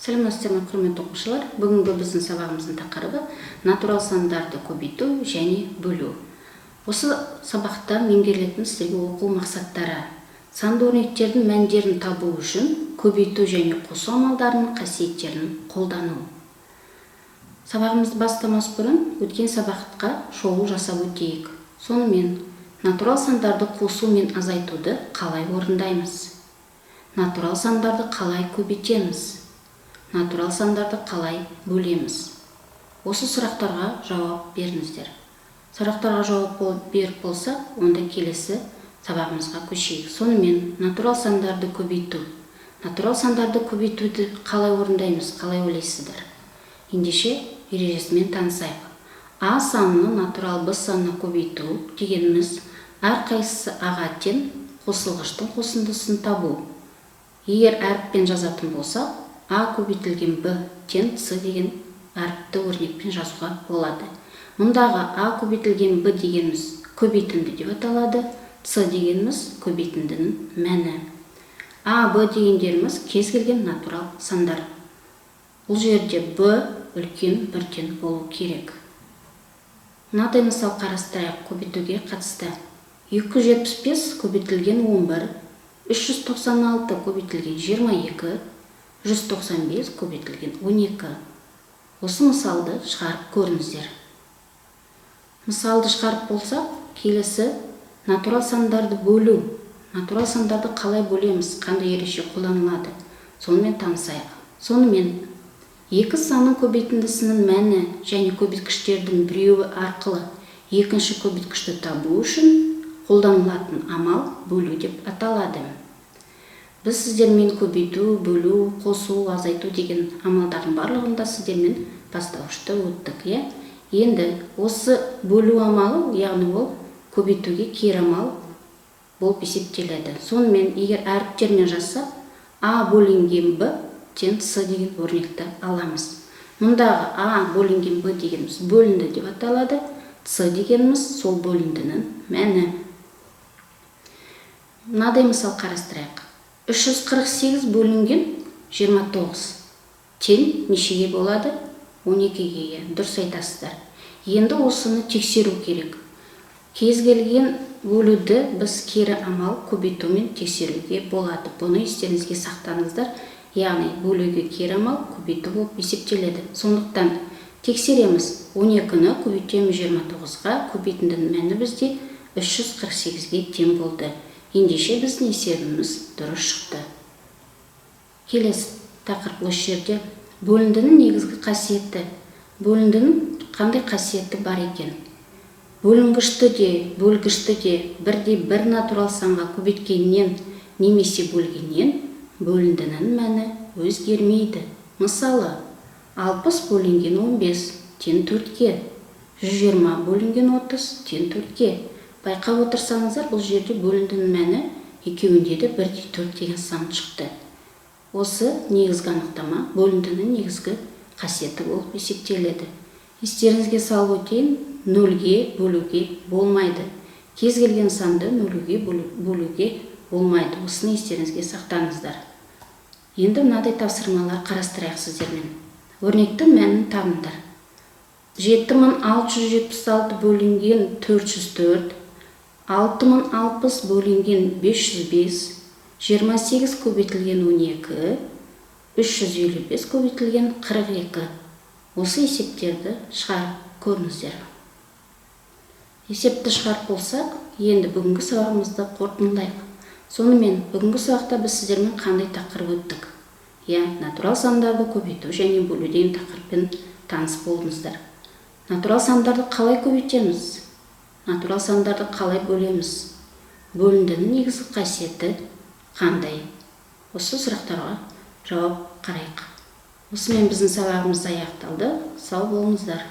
Сәлеметсіздер ме, құрметті оқушылар? Бүгінгі біздің сабағымыздың тақырыбы натурал сандарды көбейту және бөлу. Осы сабақта меңгерілетін сіздерге оқу мақсаттары: санды өрнектердің мәндерін табу үшін көбейту және қосу амалдарының қасиеттерін қолдану. Сабағымызды бастамас бұрын өткен сабаққа шолу жасап өтейік. Сонымен, натурал сандарды қосу мен азайтуды қалай орындаймыз? Натурал сандарды қалай көбейтеміз? Натурал сандарды қалай бөлеміз? Осы сұрақтарға жауап беріңіздер. Сұрақтарға жауап беріп болса, онда келесі сабағымызға көшейік. Сонымен, натурал сандарды көбейту. Натурал сандарды көбейтуді қалай орындаймыз, қалай ойлайсыздар? Ендеше ережесімен танысайық. А санını натурал Б санына көбейту дегеніміз әрқайсысы аға тең қосылғыштың қосындысын табу. Егер әріппен жазатын болса, А көбейтілген Б тең С деген әріпті өрнекпен жазуға болады. Мұндағы А көбейтілген Б дегеніміз көбейтінді деп аталады, С дегеніміз көбейтіндінің мәні. А, Б дегендеріміз кез келген натурал сандар. Бұл жерде Б үлкен бірден болу керек. Мынадай мысал қарастырайық көбейтуге қатысты. 275 көбейтілген 11, 396 көбейтілген 22, 195 көбейтілген 12. Осы мысалды шығарып көріңіздер. Мысалды шығарып болса, келесі натурал сандарды бөлу. Натурал сандарды қалай бөлеміз, қандай ереже қолданылады? Сонымен танысайық. Сонымен, екі санның көбейтіндісінің мәні және көбейткіштердің біреуі арқылы екінші көбейткішті табу үшін қолданылатын амал бөлу деп аталады. Біз сіздермен көбейту, бөлу, қосу, азайту деген амалдардың барлығында сіздермен бастауышты өттік. Енді осы бөлу амалы, яғни ол көбейтуге кері амал болып есептеледі. Сонымен, егер әріптермен жазсақ, А бөлінген Б тең С деген өрнекті аламыз. Мұндағы А бөлінген Б дегеніміз бөлінді деп аталады, С дегеніміз сол бөліндінің мәні. Мынадай мысал қарастырайық. 348 бөлінген 29 тең нешеге болады? 12-ге. Дұрыс айтасыздар. Енді осыны тексеру керек. Кез келген бөлуді біз кері амал көбейтумен тексеруге болады. Бұны естеріңізге сақтаңыздар. Яғни бөлуге кері амал көбейту болып есептеледі. Сондықтан тексереміз. 12-ні көбейтеміз 29-ға, көбейтіндінің мәні бізде 348-ге тең болды. Ендеше біздің есебіміз дұрыс шықты. Келесі тақырып осы жерде бөліндінің негізгі қасиеті. Бөліндінің қандай қасиеті бар екен? Бөлінгішті де, бөлгішті де бір натурал санға көбейткеннен немесе бөлгеннен бөліндінің мәні өзгермейді. Мысалы, 60 бөлінген 15 тең 4-ге, 120 бөлінген 30 тең 4-ге. Байқап отырсаңыздар, бұл жерде бөліндінің мәні екеуінде де 1/4 деген сан шықты. Осы негізгі анықтама бөліндінің негізгі қасиеті болып есептеледі. Естеріңізге салып өтейін, 0-ге бөлуге болмайды. Кез келген санды 0-ге бөлуге болмайды. Осыны естеріңізге сақтаңыздар. Енді мынадай тапсырмалар қарастырайық сіздермен. Өрнектің мәнін табыңдар. 7676 бөлінген 404, 6060 бөлінген 505, 28 көбейтілген 12, 355 көбейтілген 42. Осы есептерді шығарып көріңіздер. Есепті шығарып болсақ, енді бүгінгі сабағымызды қорытындылайық. Сонымен, бүгінгі сабақта біз сіздермен қандай тақырып өттік? Натурал сандарды көбейту және бөлу деген тақырыппен таныс болдыңыздар. Натурал сандарды қалай көбейтеміз? Натурал сандарды қалай бөлеміз? Бөліндінің негізгі қасиеті қандай? Осы сұрақтарға жауап қарайық. Осымен біздің сабағымыз аяқталды. Сау болыңыздар.